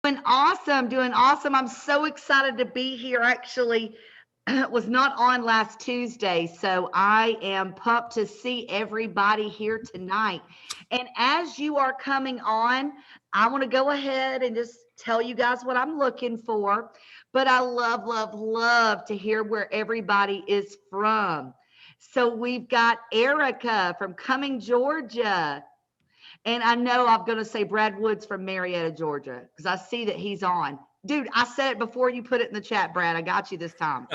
Doing awesome, doing awesome. I'm so excited to be here. Actually, was not on last Tuesday, so I am pumped to see everybody here tonight. And as you are coming on, I want to go ahead and just tell you guys what I'm looking for. But I love, love, love to hear where everybody is from. So we've got Erica from Cumming, Georgia. And I know I'm going to say Brad Woods from Marietta, Georgia, because I see that he's on. Dude, I said it before you put it in the chat, Brad. I got you this time.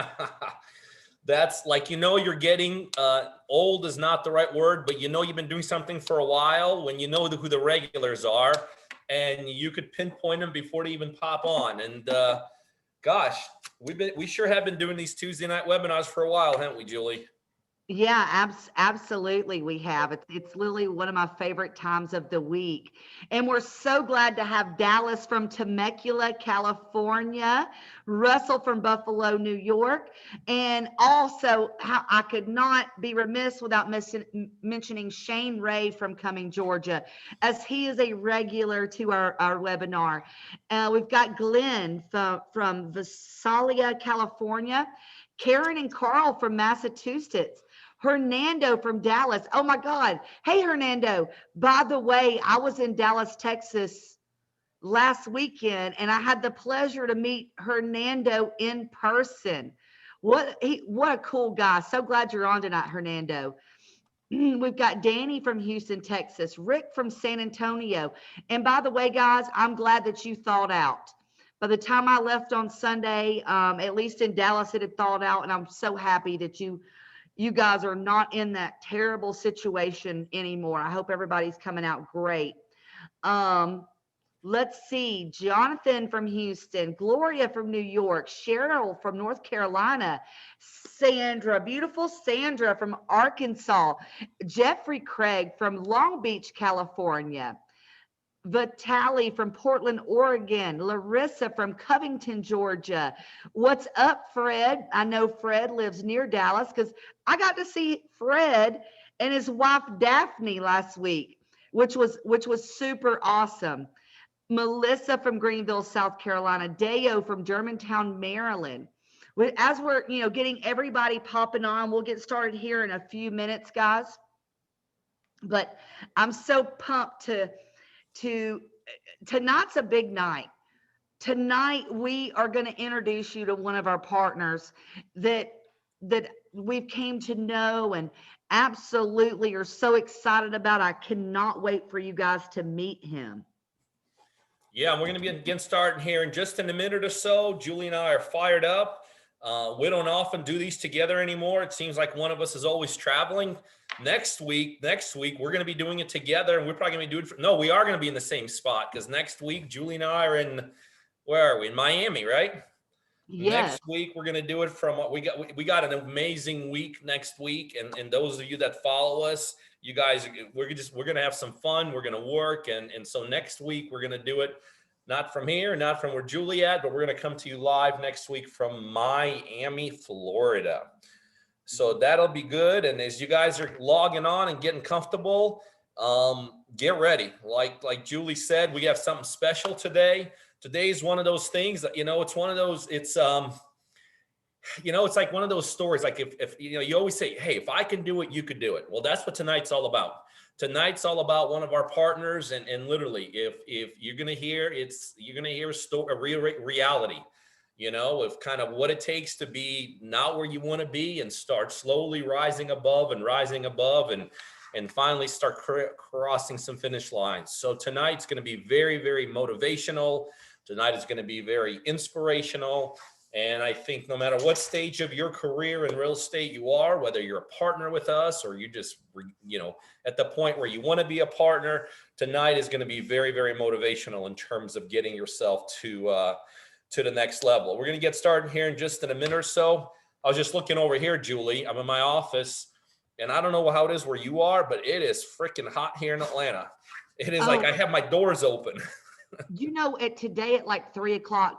That's like, you're getting old is not the right word, but you've been doing something for a while when you know who the regulars are and you could pinpoint them before they even pop on. And gosh, we sure have been doing these Tuesday night webinars for a while, haven't we, Julie? Yeah, absolutely. We have. It's literally one of my favorite times of the week. And we're so glad to have Dallas from Temecula, California, Russell from Buffalo, New York, and also how I could not be remiss without mentioning Shane Ray from Cumming, Georgia, as he is a regular to our webinar. We've got Glenn from Visalia, California, Karen and Carl from Massachusetts, Hernando from Dallas. Oh my God. Hey, Hernando. By the way, I was in Dallas, Texas last weekend and I had the pleasure to meet Hernando in person. What a cool guy. So glad you're on tonight, Hernando. We've got Danny from Houston, Texas, Rick from San Antonio. And by the way, guys, I'm glad that you thawed out. By the time I left on Sunday, at least in Dallas, it had thawed out, and I'm so happy that you guys are not in that terrible situation anymore. I hope everybody's coming out great. Um, let's see. Jonathan from Houston, Gloria from New York, Cheryl from North Carolina, Sandra, beautiful Sandra from Arkansas, Jeffrey Craig from Long Beach, California. Vitali from Portland, Oregon. Larissa from Covington, Georgia. What's up, Fred? I know Fred lives near Dallas because I got to see Fred and his wife Daphne last week, which was super awesome. Melissa from Greenville, South Carolina. Deo from Germantown, Maryland. As we're getting everybody popping on, we'll get started here in a few minutes, guys. But I'm so pumped to tonight's a big night. Tonight we are going to introduce you to one of our partners that we've came to know and absolutely are so excited about. I cannot wait for you guys to meet him. Yeah, we're going to be getting started here in just in a minute or so. Julie and I are fired up. We don't often do these together anymore. It seems like one of us is always traveling. Next week, we're going to be doing it together, and we're probably going to be doing no, we are going to be in the same spot because next week, Julie and I are where are we? In Miami, right? Yes. Next week, we're going to do it from what we got an amazing week next week. And those of you that follow us, you guys, we're going to have some fun. We're going to work. And so next week, we're going to do it not from here, not from where Julie at, but we're going to come to you live next week from Miami, Florida. So that'll be good. And as you guys are logging on and getting comfortable, get ready. Like Julie said, we have something special today. Today's one of those things that, it's one of those, it's like one of those stories. Like if you always say, hey, if I can do it, you could do it. Well, that's what tonight's all about. Tonight's all about one of our partners. And literally, if you're going to hear, you're going to hear a story, a reality, of kind of what it takes to be not where you want to be and start slowly rising above and finally start crossing some finish lines. So tonight's going to be very, very motivational. Tonight is going to be very inspirational. And I think no matter what stage of your career in real estate you are, whether you're a partner with us or you just, at the point where you want to be a partner, tonight is going to be very, very motivational in terms of getting yourself to the next level. We're going to get started here in just in a minute or so. I was just looking over here, Julie. I'm in my office, and I don't know how it is where you are, but it is freaking hot here in Atlanta. It is like I have my doors open. Today at like 3:00,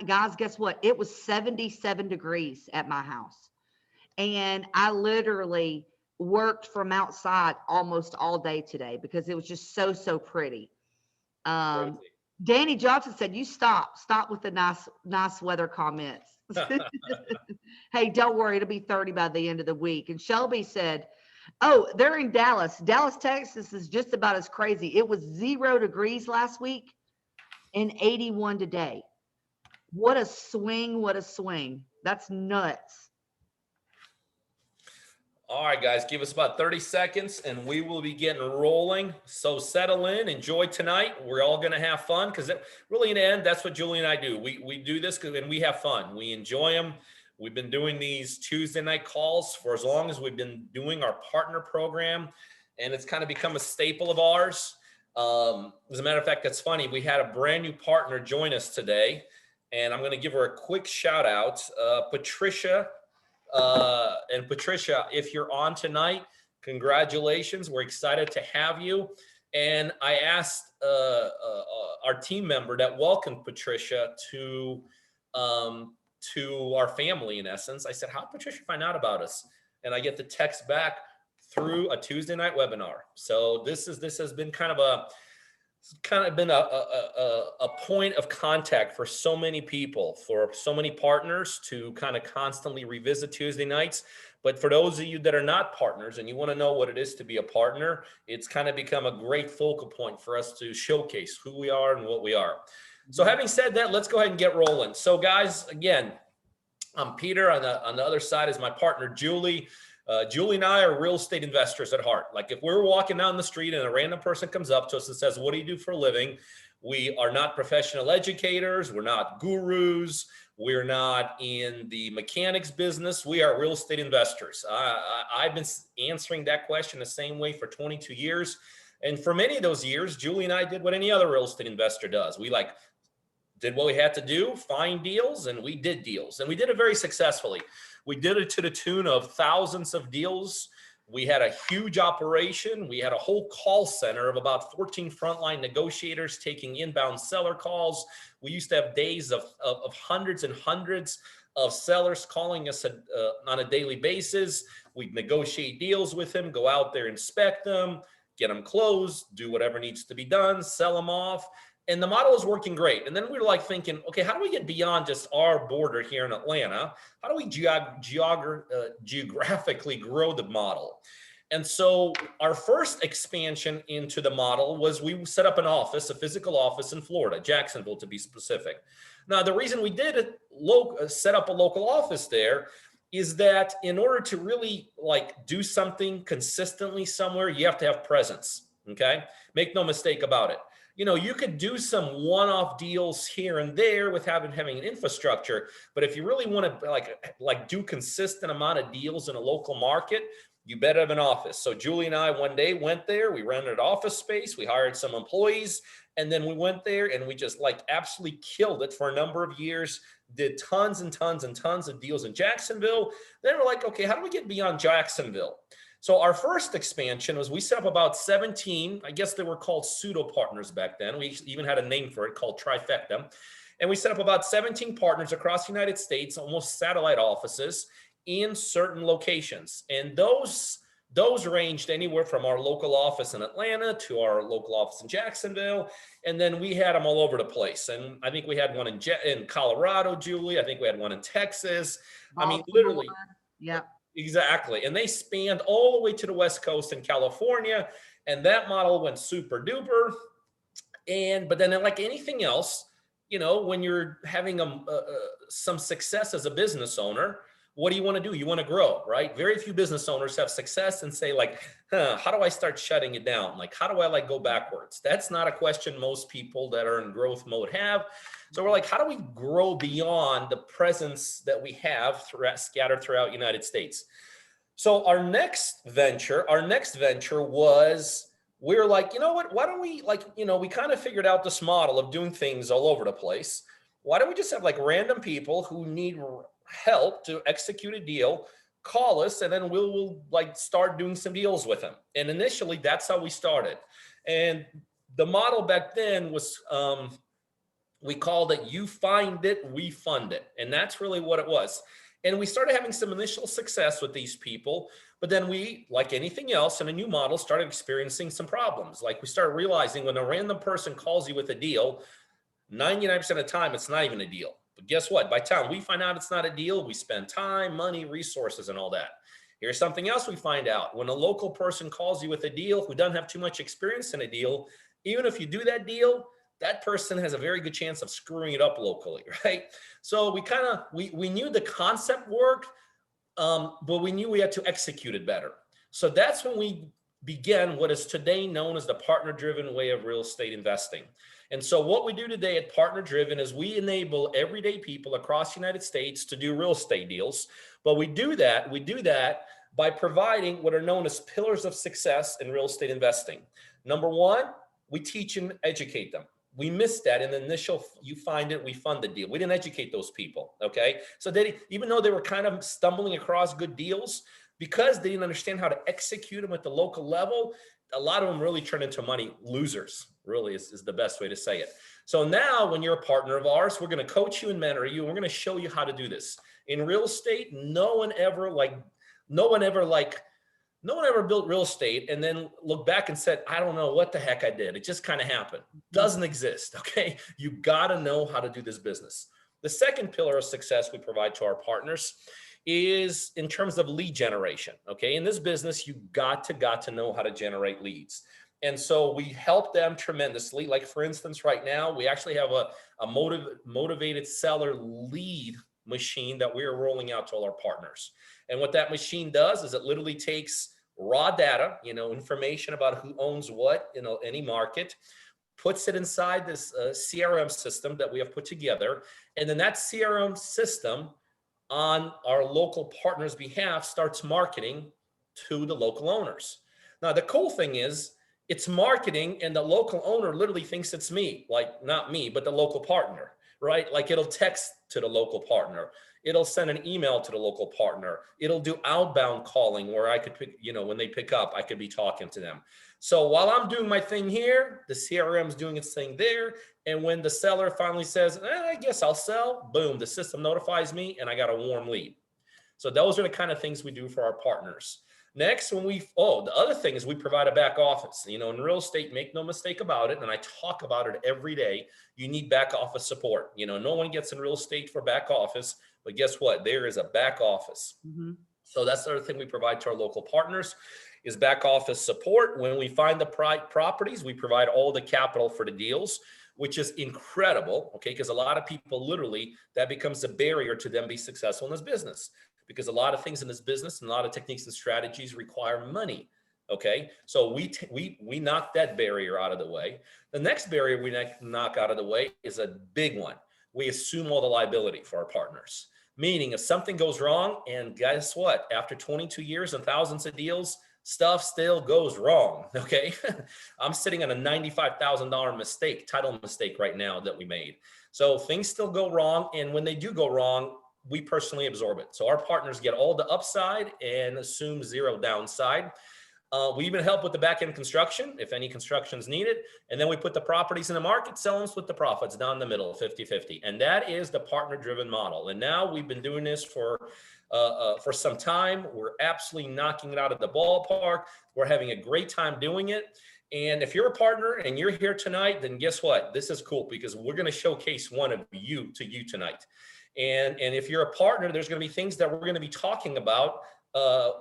guys, guess what? It was 77 degrees at my house. And I literally worked from outside almost all day today because it was just so pretty. Danny Johnson said, "You stop with the nice weather comments." Hey, don't worry, it'll be 30 by the end of the week. And Shelby said, "Oh, they're in Dallas. Dallas, Texas is just about as crazy. It was 0 degrees last week and 81 today. What a swing! What a swing! That's nuts." All right, guys, give us about 30 seconds and we will be getting rolling. So settle in, enjoy tonight. We're all going to have fun because really in the end, that's what Julie and I do. We do this and we have fun. We enjoy them. We've been doing these Tuesday night calls for as long as we've been doing our partner program, and it's kind of become a staple of ours. As a matter of fact, that's funny. We had a brand new partner join us today, and I'm going to give her a quick shout out. Patricia. And Patricia, if you're on tonight, congratulations. We're excited to have you. And I asked our team member that welcomed Patricia to our family, in essence. I said, how did Patricia find out about us? And I get the text back through a Tuesday night webinar. So this has been kind of a point of contact for so many people, for so many partners to kind of constantly revisit Tuesday nights. But for those of you that are not partners and you want to know what it is to be a partner, it's kind of become a great focal point for us to showcase who we are and what we are. So having said that, let's go ahead and get rolling. So guys, again, I'm Peter. On the other side is my partner, Julie. Julie and I are real estate investors at heart. Like if we're walking down the street and a random person comes up to us and says, "What do you do for a living?" We are not professional educators. We're not gurus. We're not in the mechanics business. We are real estate investors. I've been answering that question the same way for 22 years. And for many of those years, Julie and I did what any other real estate investor does. We did what we had to do, find deals, and we did deals. And we did it very successfully. We did it to the tune of thousands of deals. We had a huge operation. We had a whole call center of about 14 frontline negotiators taking inbound seller calls. We used to have days of hundreds and hundreds of sellers calling us on a daily basis. We'd negotiate deals with them, go out there, inspect them, get them closed, do whatever needs to be done, sell them off. And the model is working great. And then we were thinking, okay, how do we get beyond just our border here in Atlanta? How do we geographically grow the model? And so our first expansion into the model was we set up an office, a physical office in Florida, Jacksonville to be specific. Now, the reason we did it, set up a local office there, is that in order to really do something consistently somewhere, you have to have presence, okay? Make no mistake about it. You could do some one-off deals here and there with having an infrastructure, but if you really want to do consistent amount of deals in a local market, you better have an office. So Julie and I one day went there, we rented office space, we hired some employees, and then we went there and we just absolutely killed it for a number of years, did tons and tons and tons of deals in Jacksonville. Then we're okay, how do we get beyond Jacksonville? So our first expansion was we set up about 17, I guess they were called pseudo partners back then. We even had a name for it called trifecta. And we set up about 17 partners across the United States, almost satellite offices in certain locations. And those ranged anywhere from our local office in Atlanta to our local office in Jacksonville. And then we had them all over the place. And I think we had one in Colorado, Julie. I think we had one in Texas. Baltimore. I mean, literally. Yeah. Exactly. And they spanned all the way to the West Coast in California. And that model went super duper. But then like anything else, when you're having some success as a business owner, what do you want to do? You want to grow, right? Very few business owners have success and say how do I start shutting it down? How do I go backwards? That's not a question most people that are in growth mode have. So we're how do we grow beyond the presence that we have scattered throughout United States? So our next venture was, we were you know what, why don't we we kind of figured out this model of doing things all over the place. Why don't we just have random people who need help to execute a deal, call us, and then we'll start doing some deals with them. And initially that's how we started. And the model back then was, we called it, you find it, we fund it. And that's really what it was. And we started having some initial success with these people, but then we, like anything else in a new model, started experiencing some problems. We started realizing when a random person calls you with a deal, 99% of the time, it's not even a deal. But guess what? By the time we find out it's not a deal, we spend time, money, resources, and all that. Here's something else we find out. When a local person calls you with a deal who doesn't have too much experience in a deal, even if you do that deal, that person has a very good chance of screwing it up locally, right? So we knew the concept worked, but we knew we had to execute it better. So that's when we began what is today known as the partner-driven way of real estate investing. And so what we do today at Partner Driven is we enable everyday people across the United States to do real estate deals. But we do that by providing what are known as pillars of success in real estate investing. Number one, we teach and educate them. We missed that in the initial, you find it, we fund the deal. We didn't educate those people, okay? So even though they were kind of stumbling across good deals, because they didn't understand how to execute them at the local level, a lot of them really turn into money losers, really is the best way to say it. So now when you're a partner of ours, we're going to coach you and mentor you, and we're going to show you how to do this. In real estate, no one ever built real estate and then looked back and said, I don't know what the heck I did. It just kind of happened. Doesn't exist, okay? You got to know how to do this business. The second pillar of success we provide to our partners is in terms of lead generation, okay? In this business, you got to know how to generate leads. And so we help them tremendously. Like for instance, right now, we actually have a motivated seller lead machine that we are rolling out to all our partners. And what that machine does is it literally takes raw data, information about who owns what in any market, puts it inside this CRM system that we have put together. And then that CRM system on our local partners' behalf starts marketing to the local owners. Now, the cool thing is it's marketing and the local owner literally thinks it's me, like not me, but the local partner, right? Like it'll text to the local partner. It'll send an email to the local partner. It'll do outbound calling where I could pick, when they pick up, I could be talking to them. So while I'm doing my thing here, the CRM is doing its thing there. And when the seller finally says, I guess I'll sell, boom, the system notifies me and I got a warm lead. So those are the kind of things we do for our partners. Next, the other thing is we provide a back office. In real estate, make no mistake about it, and I talk about it every day, you need back office support. No one gets in real estate for back office, but guess what? There is a back office. Mm-hmm. So that's the other thing we provide to our local partners is back office support. When we find the properties, we provide all the capital for the deals, which is incredible, okay? Because a lot of people literally, that becomes a barrier to them be successful in this business. Because a lot of things in this business and a lot of techniques and strategies require money, okay? So we knock that barrier out of the way. The next barrier we knock out of the way is a big one. We assume all the liability for our partners. Meaning if something goes wrong, and guess what? After 22 years and thousands of deals, stuff still goes wrong, okay? I'm sitting on a $95,000 title mistake right now that we made. So things still go wrong, and when they do go wrong, we personally absorb it. So our partners get all the upside and assume zero downside. We even help with the back-end construction, if any construction is needed. And then we put the properties in the market, sell them, split the profits down the middle, 50-50. And that is the partner-driven model. And now we've been doing this for some time. We're absolutely knocking it out of the ballpark. We're having a great time doing it. And if you're a partner and you're here tonight, then guess what? This is cool because we're going to showcase one of you to you tonight. And if you're a partner, there's going to be things that we're going to be talking about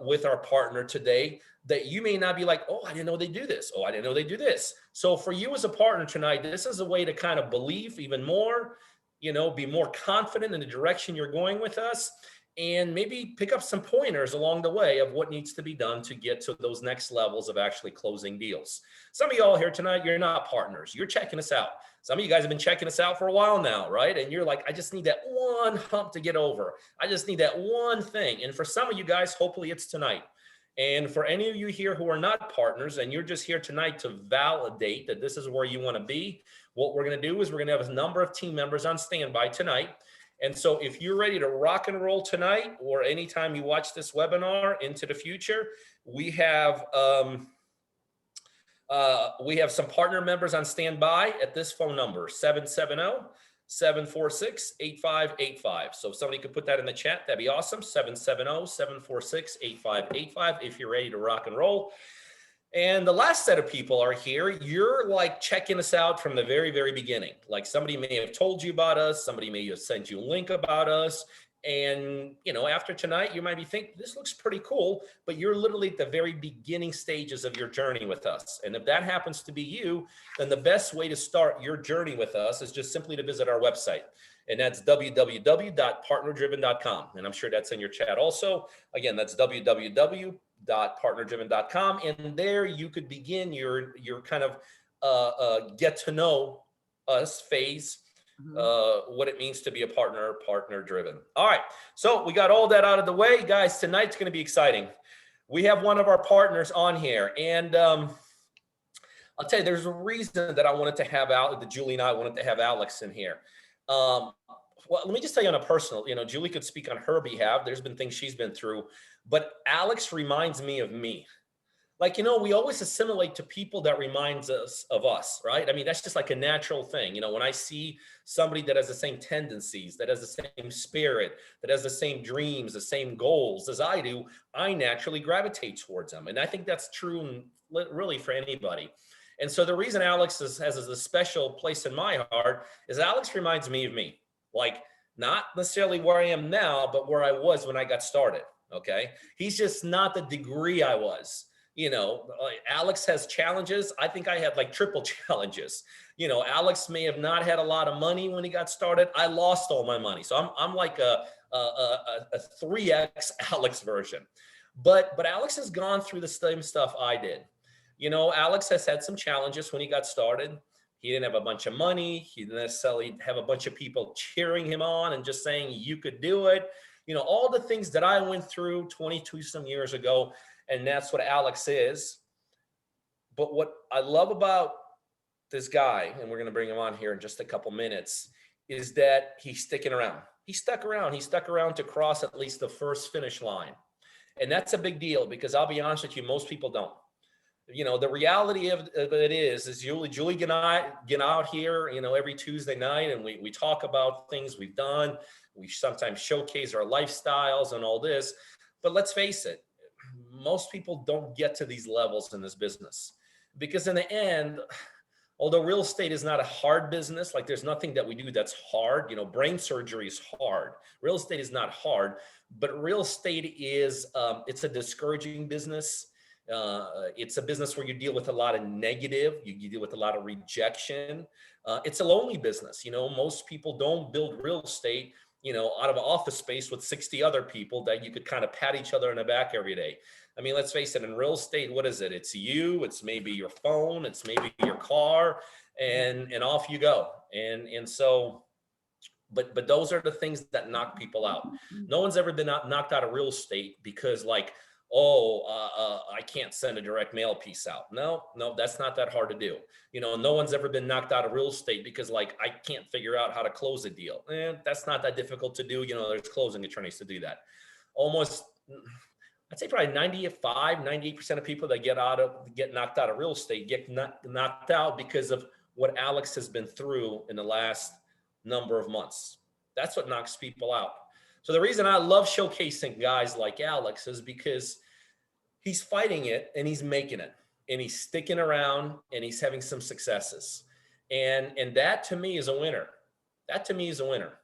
with our partner today that you may not be like, oh, I didn't know they do this. Oh, I didn't know they do this. So for you as a partner tonight, this is a way to kind of believe even more, be more confident in the direction you're going with us, and maybe pick up some pointers along the way of what needs to be done to get to those next levels of actually closing deals. Some of y'all here tonight, you're not partners. You're checking us out. Some of you guys have been checking us out for a while now, right? And you're like, I just need that one hump to get over. I just need that one thing. And for some of you guys, hopefully it's tonight. And for any of you here who are not partners and you're just here tonight to validate that this is where you want to be, what we're going to do is we're going to have a number of team members on standby tonight. And so if you're ready to rock and roll tonight, or anytime you watch this webinar into the future, we have some partner members on standby at this phone number, 770-746-8585. So if somebody could put that in the chat, that'd be awesome. 770-746-8585 if you're ready to rock and roll. And the last set of people are here. You're like checking us out from the very, very beginning. Like somebody may have told you about us. Somebody may have sent you a link about us. And, you know, after tonight, you might be thinking, this looks pretty cool, but you're literally at the very beginning stages of your journey with us. And if that happens to be you, then the best way to start your journey with us is just simply to visit our website. And that's www.partnerdriven.com. And I'm sure that's in your chat also. Again, that's www.partnerdriven.com. And there you could begin your kind of get to know us phase, what it means to be a partner driven. All right. So we got all that out of the way, guys. Tonight's going to be exciting. We have one of our partners on here, and I'll tell you, there's a reason that I wanted to have that Julie and I wanted to have Alex in here. Well, let me just tell you on a personal, you know, Julie could speak on her behalf. There's been things she's been through, but Alex reminds me of me. Like, you know, we always assimilate to people that reminds us of us, right? I mean, that's just like a natural thing. You know, when I see somebody that has the same tendencies, that has the same spirit, that has the same dreams, the same goals as I do, I naturally gravitate towards them. And I think that's true really for anybody. And so the reason Alex has a special place in my heart is Alex reminds me of me, like not necessarily where I am now, but where I was when I got started. Okay. He's just not the degree I was. You know, Alex has challenges. I think I had like triple challenges. You know, Alex may have not had a lot of money when he got started. I lost all my money. So I'm like a 3X Alex version. But Alex has gone through the same stuff I did. You know, Alex has had some challenges when he got started. He didn't have a bunch of money. He didn't necessarily have a bunch of people cheering him on and just saying, you could do it. You know, all the things that I went through 22 some years ago. And that's what Alex is. But what I love about this guy, and we're going to bring him on here in just a couple minutes, is that he's sticking around. He stuck around. He stuck around to cross at least the first finish line. And that's a big deal because I'll be honest with you, most people don't. You know, the reality of it is Julie and I get out here, you know, every Tuesday night and we talk about things we've done. We sometimes showcase our lifestyles and all this. But let's face it, most people don't get to these levels in this business because in the end, although real estate is not a hard business, like there's nothing that we do that's hard. You know, brain surgery is hard. Real estate is not hard, but real estate is, it's a discouraging business. It's a business where you deal with a lot of negative, you deal with a lot of rejection. It's a lonely business. You know, most people don't build real estate, you know, out of an office space with 60 other people that you could kind of pat each other in the back every day. I mean, let's face it, in real estate, what is it? It's you, it's maybe your phone, it's maybe your car, and off you go. And so, but those are the things that knock people out. No one's ever been knocked out of real estate because like, I can't send a direct mail piece out. No, that's not that hard to do. You know, no one's ever been knocked out of real estate because like, I can't figure out how to close a deal. That's not that difficult to do. You know, there's closing attorneys to do that. Almost, I'd say probably 98% of people that get knocked out of real estate get knocked out because of what Alex has been through in the last number of months. That's what knocks people out. So the reason I love showcasing guys like Alex is because he's fighting it and he's making it and he's sticking around and he's having some successes. And that to me is a winner. That to me is a winner.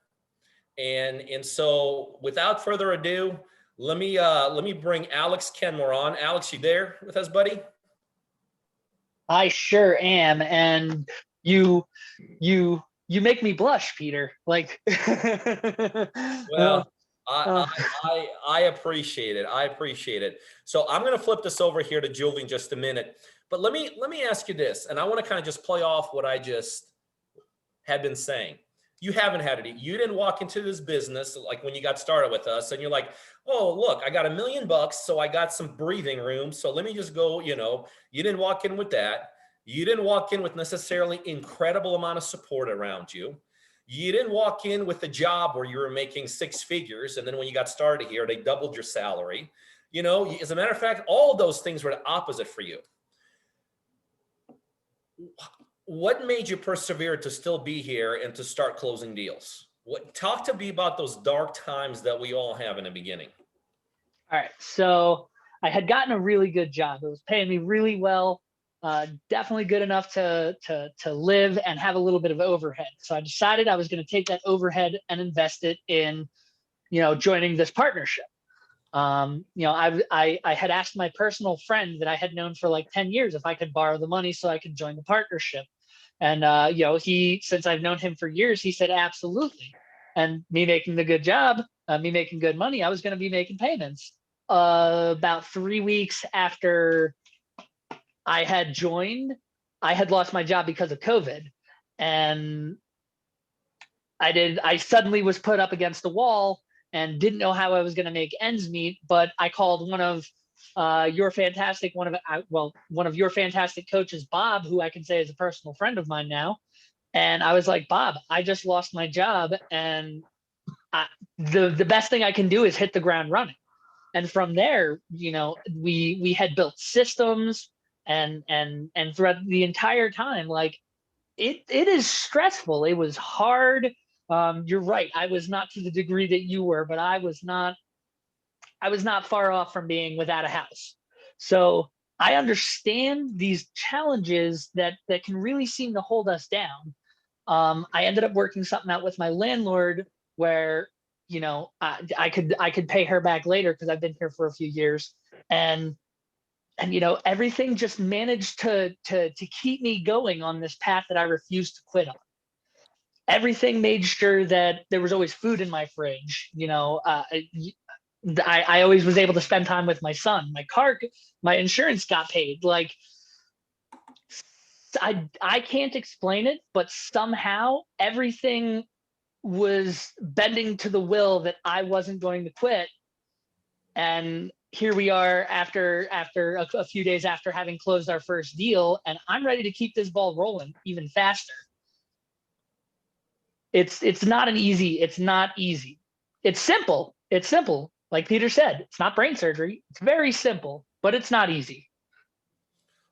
And so without further ado, let me bring Alex Kenmore on. Alex, you there with us, buddy? I sure am. And you make me blush, Peter. Like, well, I appreciate it. I appreciate it. So I'm going to flip this over here to Julie in just a minute. But let me ask you this, and I want to kind of just play off what I just had been saying. You haven't had it. You didn't walk into this business like when you got started with us, and you're like, oh, look, I got $1 million, so I got some breathing room. So let me just go. You know, you didn't walk in with that. You didn't walk in with necessarily incredible amount of support around you. You didn't walk in with a job where you were making 6 figures. And then when you got started here, they doubled your salary. You know, as a matter of fact, all of those things were the opposite for you. What made you persevere to still be here and to start closing deals? Talk to me about those dark times that we all have in the beginning. All right. So I had gotten a really good job. It was paying me really well, definitely good enough to live and have a little bit of overhead. So I decided I was going to take that overhead and invest it in, joining this partnership. I had asked my personal friend that I had known for like 10 years if I could borrow the money so I could join the partnership. And, since I've known him for years, he said, absolutely. And me making the good job, me making good money, I was going to be making payments. About 3 weeks after I had joined, I had lost my job because of COVID. And I suddenly was put up against the wall and didn't know how I was going to make ends meet. But I called one of your fantastic coaches, Bob, who I can say is a personal friend of mine now. And I was like, Bob, I just lost my job, and the best thing I can do is hit the ground running. And from there, we had built systems, and throughout the entire time, like it is stressful. It was hard. You're right. I was not to the degree that you were, but I was not far off from being without a house. So I understand these challenges that can really seem to hold us down. I ended up working something out with my landlord where, I could pay her back later because I've been here for a few years, and everything just managed to keep me going on this path that I refused to quit on. Everything made sure that there was always food in my fridge. I always was able to spend time with my son. My insurance got paid. Like, I can't explain it, but somehow everything was bending to the will that I wasn't going to quit. And here we are after a few days after having closed our first deal, and I'm ready to keep this ball rolling even faster. It's not easy. It's simple. Like Peter said, it's not brain surgery. It's very simple, but it's not easy.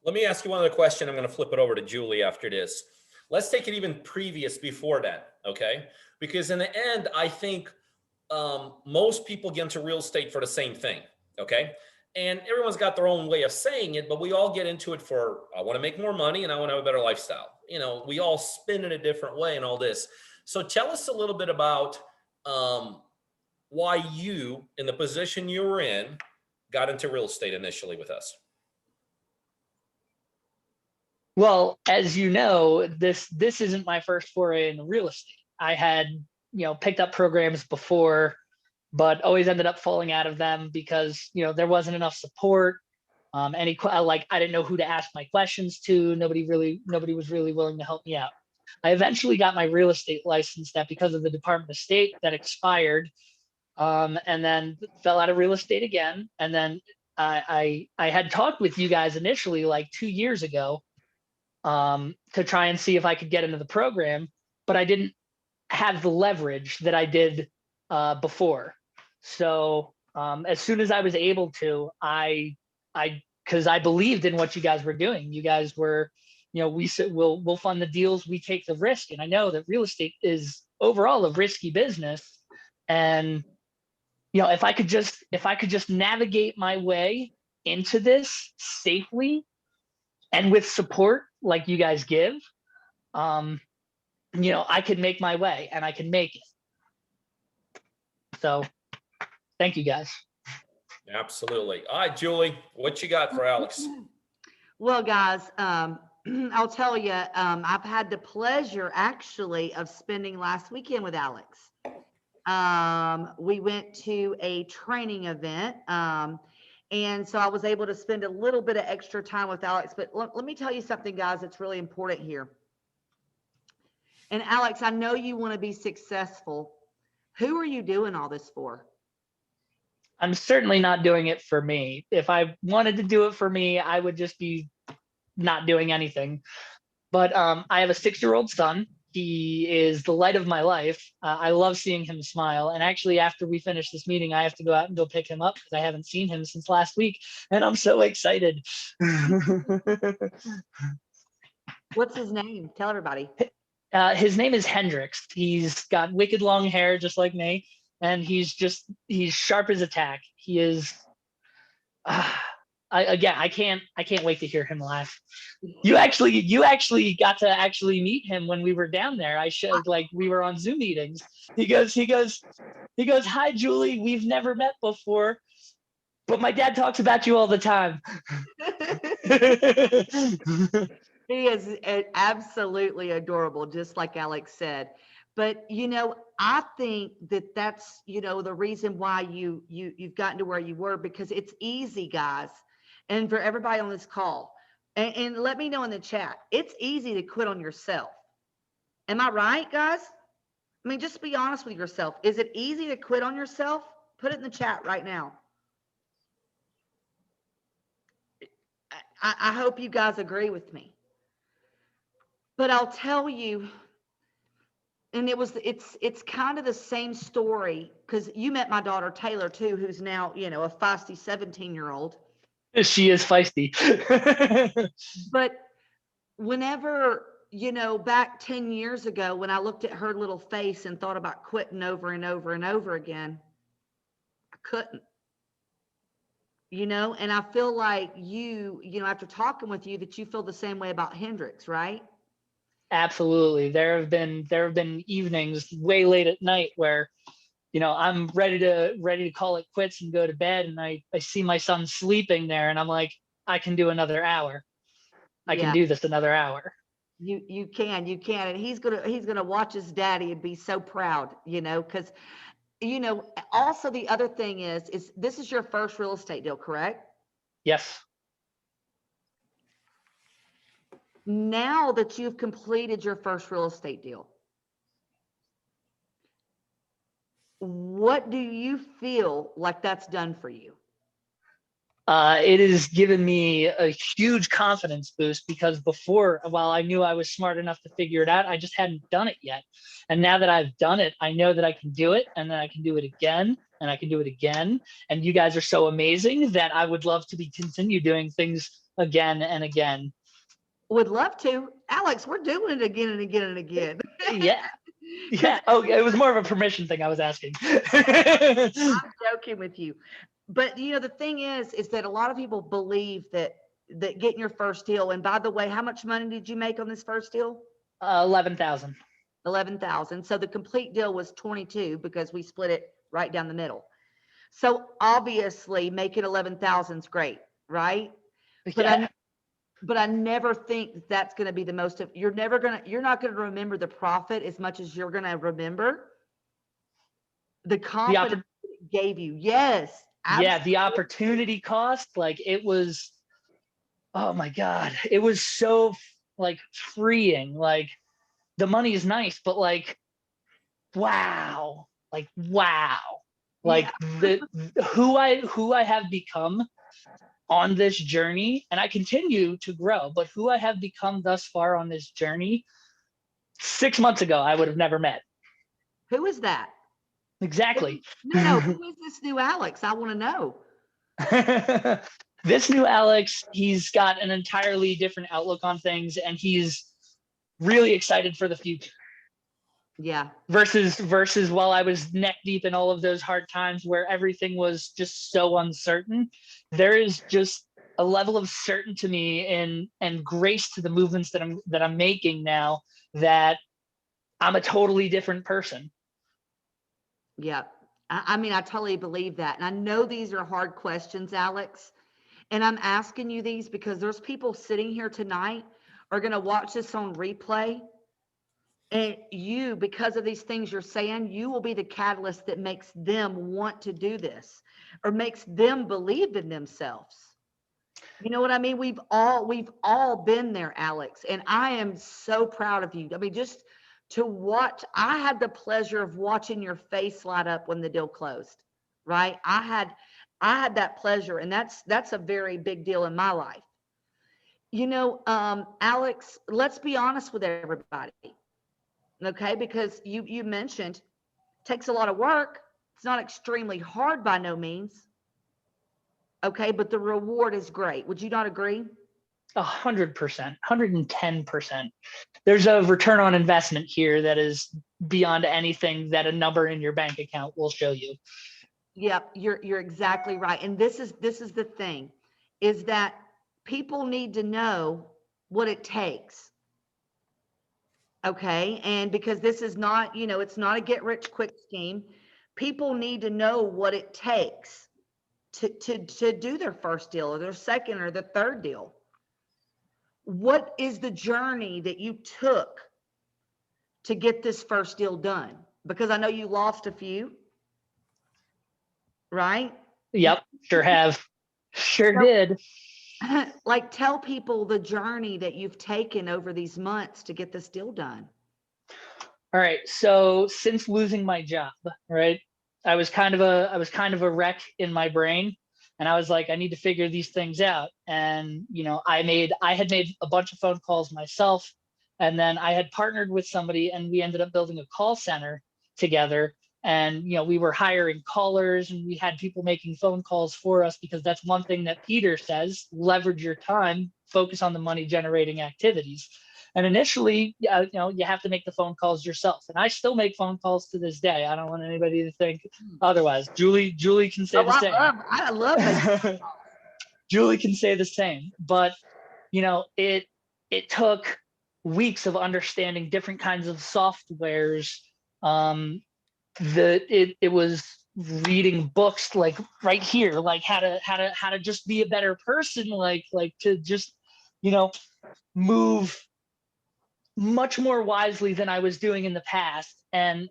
Let me ask you one other question. I'm going to flip it over to Julie after this. Let's take it even previous before that, okay? Because in the end, I think most people get into real estate for the same thing, okay? And everyone's got their own way of saying it, but we all get into it for, I want to make more money and I want to have a better lifestyle. We all spin in a different way and all this. So tell us a little bit about why you, in the position you were in, got into real estate initially with us. Well, as you know, this isn't my first foray into real estate. I had, picked up programs before, but always ended up falling out of them because, there wasn't enough support. I didn't know who to ask my questions to. Nobody was really willing to help me out. I eventually got my real estate license that because of the Department of State that expired, and then fell out of real estate again. And then I had talked with you guys initially like 2 years ago to try and see if I could get into the program, but I didn't have the leverage that I did before. So as soon as I was able to, because I believed in what you guys were doing. You guys were, we said we'll fund the deals, we take the risk, and I know that real estate is overall a risky business. And if I could just navigate my way into this safely and with support like you guys give, I could make my way and I can make it. So thank you guys. Absolutely. All right, Julie, what you got for Alex? Well, guys, I'll tell you, I've had the pleasure actually of spending last weekend with Alex. We went to a training event, and so I was able to spend a little bit of extra time with Alex. But let me tell you something, guys, that's really important here. And Alex, I know you want to be successful. Who are you doing all this for? I'm certainly not doing it for me. If I wanted to do it for me, I would just be not doing anything. But I have a 6-year-old son. He is the light of my life. I love seeing him smile. And actually, after we finish this meeting, I have to go out and go pick him up because I haven't seen him since last week. And I'm so excited. What's his name? Tell everybody. His name is Hendrix. He's got wicked long hair, just like me. And he's sharp as a tack. He is I can't wait to hear him laugh. You actually got to actually meet him when we were down there. I showed, like, we were on Zoom meetings. He goes, "Hi, Julie. We've never met before, but my dad talks about you all the time." He is absolutely adorable, just like Alex said. But I think that that's the reason why you've gotten to where you were, because it's easy, guys, and for everybody on this call, and let me know in the chat, it's easy to quit on yourself. Am I right, guys? I mean, just be honest with yourself. Is it easy to quit on yourself? Put it in the chat right now. I hope you guys agree with me. But I'll tell you, and it's kind of the same story, because you met my daughter Taylor too, who's now a feisty 17-year-old. She is feisty. But whenever back 10 years ago, when I looked at her little face and thought about quitting over and over and over again, I couldn't. And I feel like after talking with you, that you feel the same way about Hendrix, right? Absolutely. There have been evenings way late at night where, I'm ready to call it quits and go to bed, and I see my son sleeping there, and I'm like, I can do another hour. I can Yeah, do this another hour. you can, and he's gonna watch his daddy and be so proud, because also the other thing is this is your first real estate deal, correct? Yes. Now that you've completed your first real estate deal, what do you feel like that's done for you? It has given me a huge confidence boost, because before, while I knew I was smart enough to figure it out, I just hadn't done it yet. And now that I've done it, I know that I can do it, and then I can do it again, and I can do it again. And you guys are so amazing that I would love to continue doing things again and again. Would love to. Alex, we're doing it again and again and again. Yeah. Yeah. Oh, it was more of a permission thing I was asking. I'm joking with you. But the thing is that a lot of people believe that getting your first deal, and by the way, how much money did you make on this first deal? 11,000. 11,000. So the complete deal was 22, because we split it right down the middle. So obviously making 11,000 is great, right? Yeah. But I never think that's going to be the most of, you're not going to remember the profit as much as you're going to remember the confidence it gave you. Yes. Absolutely. Yeah. The opportunity cost, like, it was, oh my God, it was so, like, freeing. Like, the money is nice, but, like, wow, like, Yeah. who I have become on this journey, and I continue to grow, but who I have become thus far on this journey, 6 months ago, I would have never met. Who is that? Exactly. No, who is this new Alex? I want to know. This new Alex, he's got an entirely different outlook on things, and he's really excited for the future. Yeah. Versus while I was neck deep in all of those hard times where everything was just so uncertain, there is just a level of certainty to me and grace to the movements that I'm making now, that I'm a totally different person. Yeah. I mean, I totally believe that. And I know these are hard questions, Alex. And I'm asking you these because there's people sitting here tonight are going to watch this on replay. And you, because of these things you're saying, you will be the catalyst that makes them want to do this, or makes them believe in themselves. You know what I mean? We've all been there, Alex. And I am so proud of you. I mean, just to watch, I had the pleasure of watching your face light up when the deal closed, right? I had that pleasure, and that's a very big deal in my life. Alex, let's be honest with everybody. Okay, because you mentioned it takes a lot of work. It's not extremely hard by no means. Okay, but the reward is great. Would you not agree? 100%, 110%. There's a return on investment here that is beyond anything that a number in your bank account will show you. Yep, you're exactly right. And this is the thing, is that people need to know what it takes. Okay. And because this is not, it's not a get rich quick scheme. People need to know what it takes to do their first deal or their second or the third deal. What is the journey that you took to get this first deal done? Because I know you lost a few, right? Yep, sure have. Sure So, did. like, tell people the journey that you've taken over these months to get this deal done. All right. So since losing my job, right, I was kind of a wreck in my brain, and I was like, I need to figure these things out. And I had made a bunch of phone calls myself, and then I had partnered with somebody, and we ended up building a call center together. And we were hiring callers, and we had people making phone calls for us, because that's one thing that Peter says: leverage your time, focus on the money generating activities. And initially, you have to make the phone calls yourself. And I still make phone calls to this day. I don't want anybody to think otherwise. Julie can say Oh, the same. I love making Julie can say the same. But it took weeks of understanding different kinds of softwares. It was reading books like right here, like how to just be a better person, like to just move much more wisely than I was doing in the past. And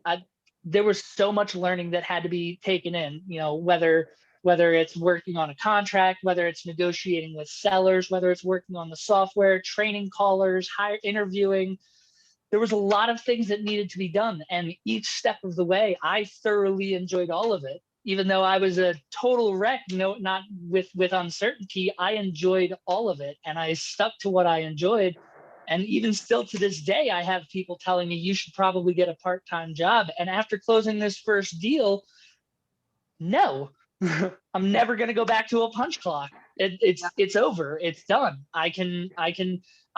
there was so much learning that had to be taken in, whether it's working on a contract, whether it's negotiating with sellers, whether it's working on the software, training callers, interviewing. There was a lot of things that needed to be done. And each step of the way, I thoroughly enjoyed all of it. Even though I was a total wreck, not with uncertainty, I enjoyed all of it. And I stuck to what I enjoyed. And even still to this day, I have people telling me you should probably get a part-time job. And after closing this first deal, no, I'm never going to go back to a punch clock. It's over. It's done. I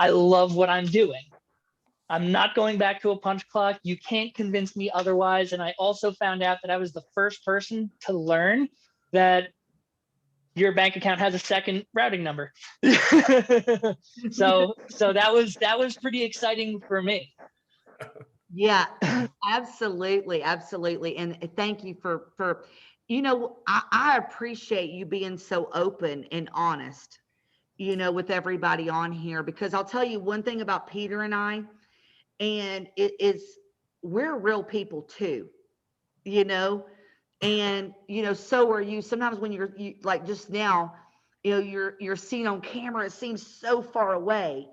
love what I'm doing. I'm not going back to a punch clock. You can't convince me otherwise. And I also found out that I was the first person to learn that your bank account has a second routing number. so that was pretty exciting for me. Yeah, absolutely, absolutely. And thank you for I appreciate you being so open and honest, with everybody on here, because I'll tell you one thing about Peter and I, and it is, we're real people too, you know, and so are you. Sometimes when you like just now, you're seen on camera, it seems so far away,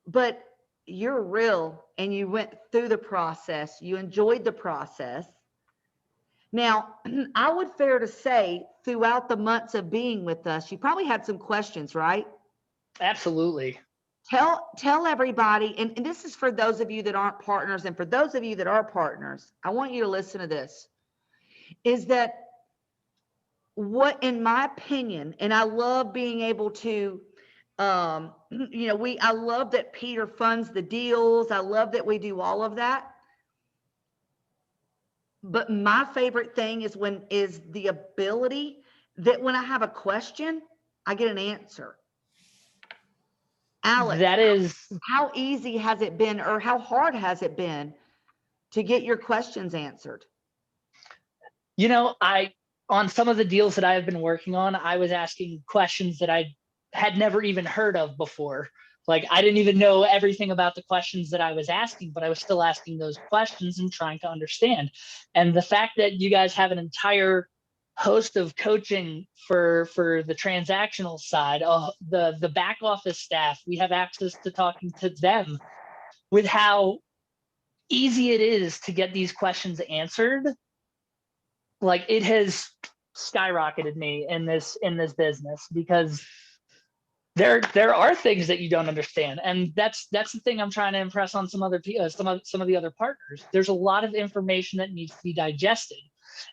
but you're real and you went through the process. You enjoyed the process. Now, I would fair to say throughout the months of being with us, you probably had some questions, right? Absolutely. Tell everybody, and this is for those of you that aren't partners, and for those of you that are partners, I want you to listen to this, is that what, in my opinion, and I love being able to, I love that Peter funds the deals. I love that we do all of that. But my favorite thing is the ability that when I have a question, I get an answer. Alex, That is, how easy has it been, or how hard has it been to get your questions answered? on some of the deals that I've been working on, I was asking questions that I had never even heard of before. Like, I didn't even know everything about the questions that I was asking, but I was still asking those questions and trying to understand. And the fact that you guys have an entire host of coaching for the transactional side, the back office staff, we have access to talking to them, with how easy it is to get these questions answered. Like, it has skyrocketed me in this business, because there are things that you don't understand, and that's the thing I'm trying to impress on some other people, some of the other partners. There's a lot of information that needs to be digested,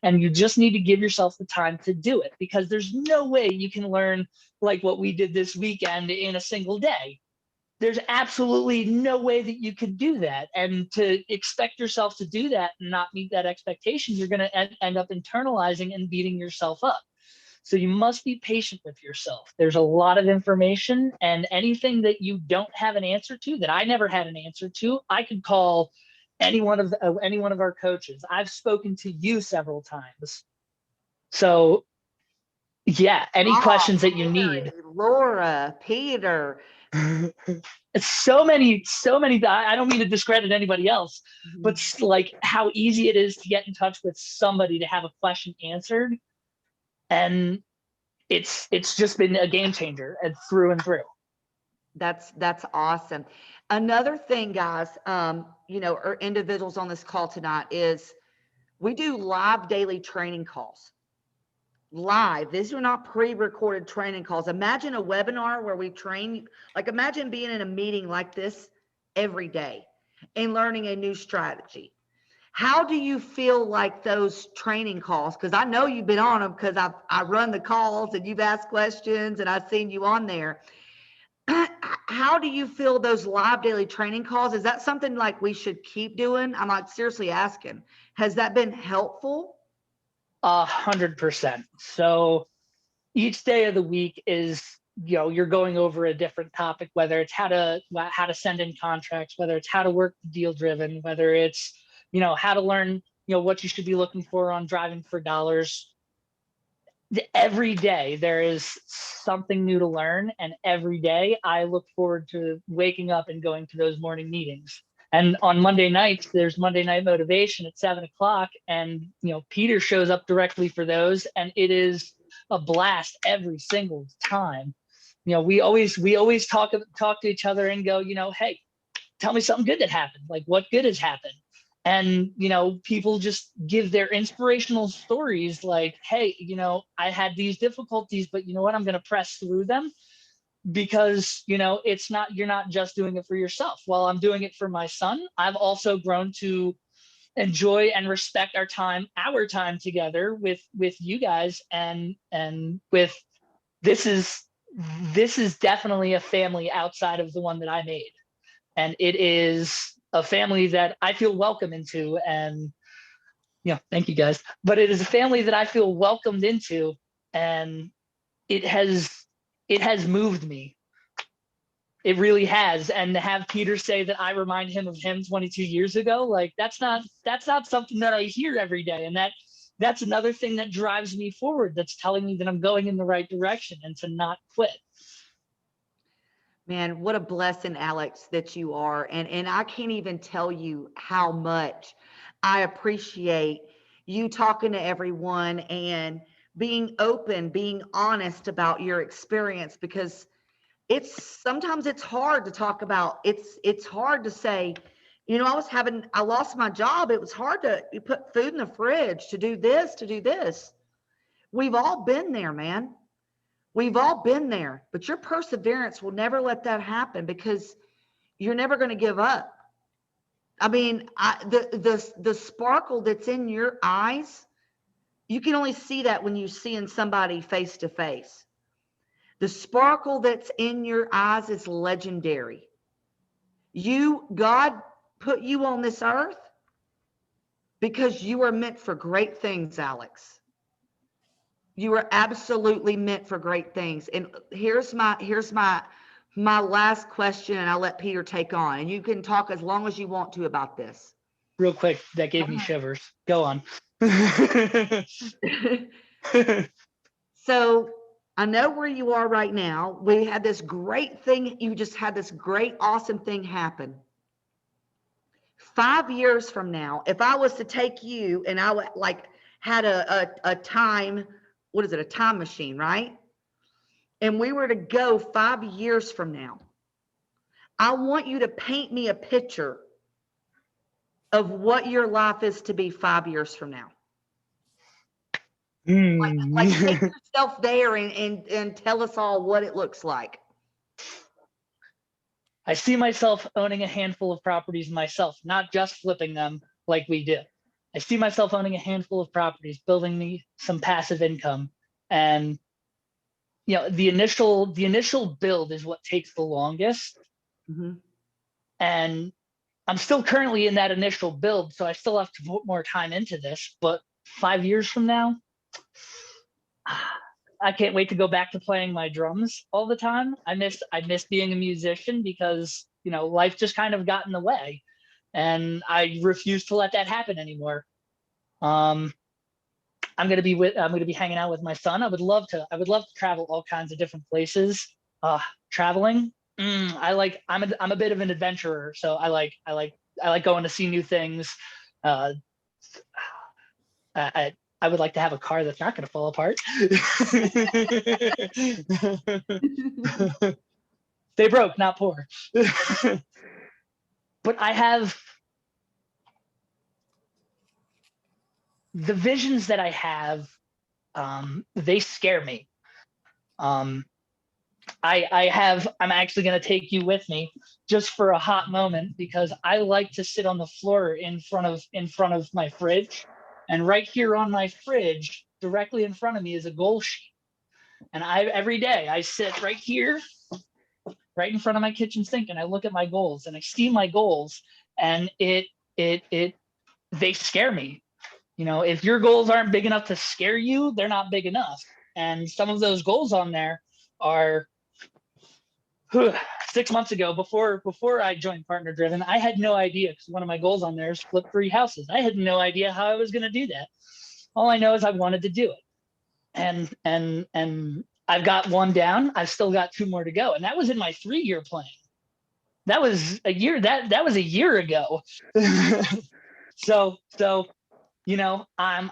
and you just need to give yourself the time to do it, because there's no way you can learn like what we did this weekend in a single day. there's absolutely no way that you can do that. And to expect yourself to do that and not meet that expectation, you're going to end up internalizing and beating yourself up. So you must be patient with yourself. There's a lot of information, and anything that you don't have an answer to, that I never had an answer to, I could call any one of our coaches. I've spoken to you several times. So yeah, any questions that you need. Laura, Peter. So many. I don't mean to discredit anybody else, but like how easy it is to get in touch with somebody to have a question answered. And it's just been a game changer and through and through. That's awesome. Another thing, guys, or individuals on this call tonight, is we do live daily training calls. Live. These are not pre-recorded training calls. Imagine a webinar where we train, like imagine being in a meeting like this every day and learning a new strategy. How do you feel like those training calls? Because I know you've been on them, because I run the calls and you've asked questions and I've seen you on there. How do you feel those live daily training calls? Is that something like we should keep doing? I'm like seriously asking. Has that been helpful? 100%. So each day of the week is, you're going over a different topic, whether it's how to send in contracts, whether it's how to work deal driven, whether it's, how to learn, what you should be looking for on driving for dollars. Every day there is something new to learn. And every day I look forward to waking up and going to those morning meetings. And on Monday nights, there's Monday Night Motivation at 7:00. And, Peter shows up directly for those. And it is a blast every single time. We always talk to each other and go, hey, tell me something good that happened. Like, what good has happened? And, people just give their inspirational stories like, hey, I had these difficulties, but you know what? I'm going to press through them, because, you're not just doing it for yourself. While I'm doing it for my son, I've also grown to enjoy and respect our time together with you guys. And with, this is definitely a family outside of the one that I made. And it is a family that I feel welcome into. And thank you guys. But it is a family that I feel welcomed into, and it has moved me. It really has. And to have Peter say that I remind him of him 22 years ago, like that's not something that I hear every day. And that's another thing that drives me forward. That's telling me that I'm going in the right direction and to not quit. Man, what a blessing, Alex, that you are. And I can't even tell you how much I appreciate you talking to everyone and being open, being honest about your experience, because sometimes it's hard to talk about. It's hard to say, I lost my job. It was hard to put food in the fridge, to do this. We've all been there, man. We've all been there, but your perseverance will never let that happen, because you're never going to give up. I mean, the sparkle that's in your eyes, you can only see that when you're seeing somebody face to face. The sparkle that's in your eyes is legendary. God put you on this earth because you are meant for great things, Alex. You are absolutely meant for great things. And here's my last question, and I'll let Peter take on. And you can talk as long as you want to about this. Real quick, that gave me shivers. Go on. So I know where you are right now. We had this great thing. You just had this great, awesome thing happen. 5 years from now, if I was to take you and I would had a time, what is it? A time machine, right? And we were to go 5 years from now, I want you to paint me a picture of what your life is to be 5 years from now. Like take yourself there and tell us all what it looks like. I see myself owning a handful of properties myself, not just flipping them like we do. I see myself owning a handful of properties, building me some passive income. And the initial build is what takes the longest. Mhm. And I'm still currently in that initial build, so I still have to put more time into this. But 5 years from now, I can't wait to go back to playing my drums all the time. I miss being a musician because, you know, life just kind of got in the way, and I refuse to let that happen anymore. Um, I'm gonna be hanging out with my son. I would love to travel all kinds of different places. Traveling. I'm a bit of an adventurer, so I like going to see new things. Uh, I would like to have a car that's not going to fall apart. Stay broke, not poor. But I have the visions that I have. They scare me. Um, I'm actually going to take you with me just for a hot moment because I like to sit on the floor in front of my fridge, and right here on my fridge, directly in front of me, is a goal sheet. And every day I sit right here, right in front of my kitchen sink, and I look at my goals and I see my goals, and it they scare me. You know, if your goals aren't big enough to scare you, they're not big enough. And some of those goals on there are 6 months ago, before I joined Partner Driven, I had no idea, because one of my goals on there is flip 3 houses. I had no idea how I was going to do that. All I know is I wanted to do it, and I've got one down. I've still got 2 more to go, and that was in my 3-year plan. That was a year. That was a year ago. So you know, I'm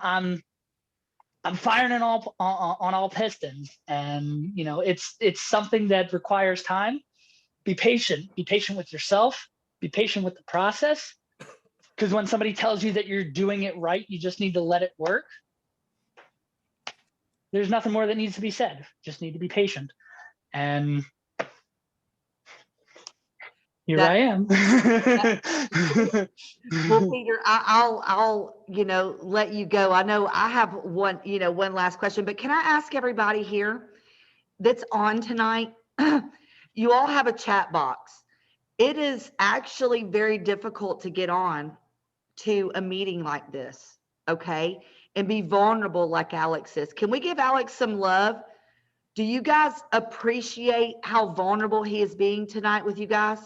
firing on all pistons, and you know, it's something that requires time. Be patient. Be patient with yourself. Be patient with the process. Because when somebody tells you that you're doing it right, you just need to let it work. There's nothing more that needs to be said. Just need to be patient. And here I am. Well, Peter, I'll, let you go. I know I have one last question, but can I ask everybody here that's on tonight? You all have a chat box. It is actually very difficult to get on to a meeting like this, okay? And be vulnerable like Alex is. Can we give Alex some love? Do you guys appreciate how vulnerable he is being tonight with you guys?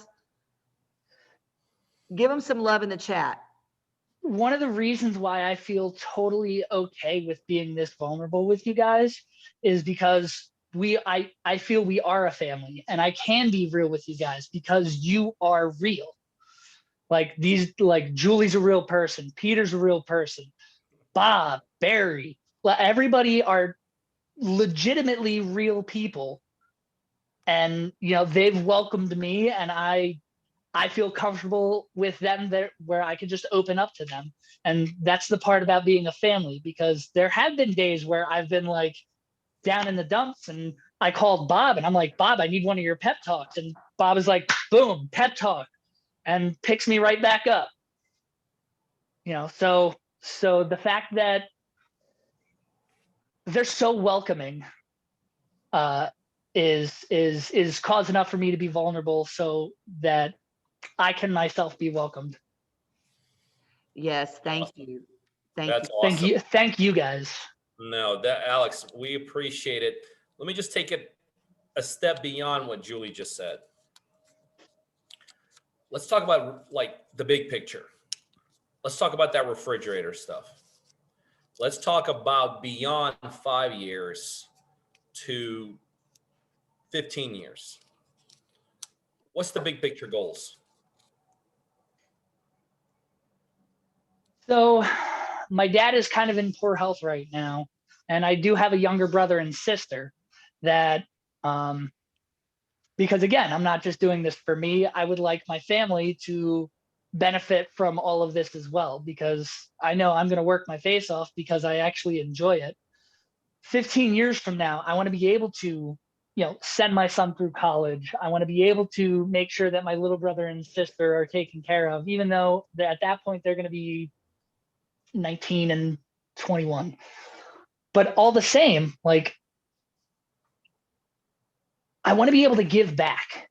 Give him some love in the chat. One of the reasons why I feel totally okay with being this vulnerable with you guys is because I feel we are a family, and I can be real with you guys because you are real. Like Julie's a real person, Peter's a real person, Bob, Barry, everybody are legitimately real people. And you know, they've welcomed me, and I feel comfortable with them there, where I can just open up to them. And that's the part about being a family, because there have been days where I've been like down in the dumps, and I called Bob and I'm like, Bob, I need one of your pep talks. And Bob is like, boom, pep talk, and picks me right back up. You know, so the fact that they're so welcoming is cause enough for me to be vulnerable, so that I can myself be welcomed. Yes, thank you. That's awesome. Thank you guys. No, that Alex, we appreciate it. Let me just take it a step beyond what Julie just said. Let's talk about like the big picture. Let's talk about that refrigerator stuff. Let's talk about beyond 5 years to 15 years. What's the big picture goals? So my dad is kind of in poor health right now, and I do have a younger brother and sister that, because again, I'm not just doing this for me. I would like my family to benefit from all of this as well, because I know I'm going to work my face off because I actually enjoy it. 15 years from now, I want to be able to, you know, send my son through college. I want to be able to make sure that my little brother and sister are taken care of, even though at that point they're going to be 19 and 21. But all the same, like, I want to be able to give back.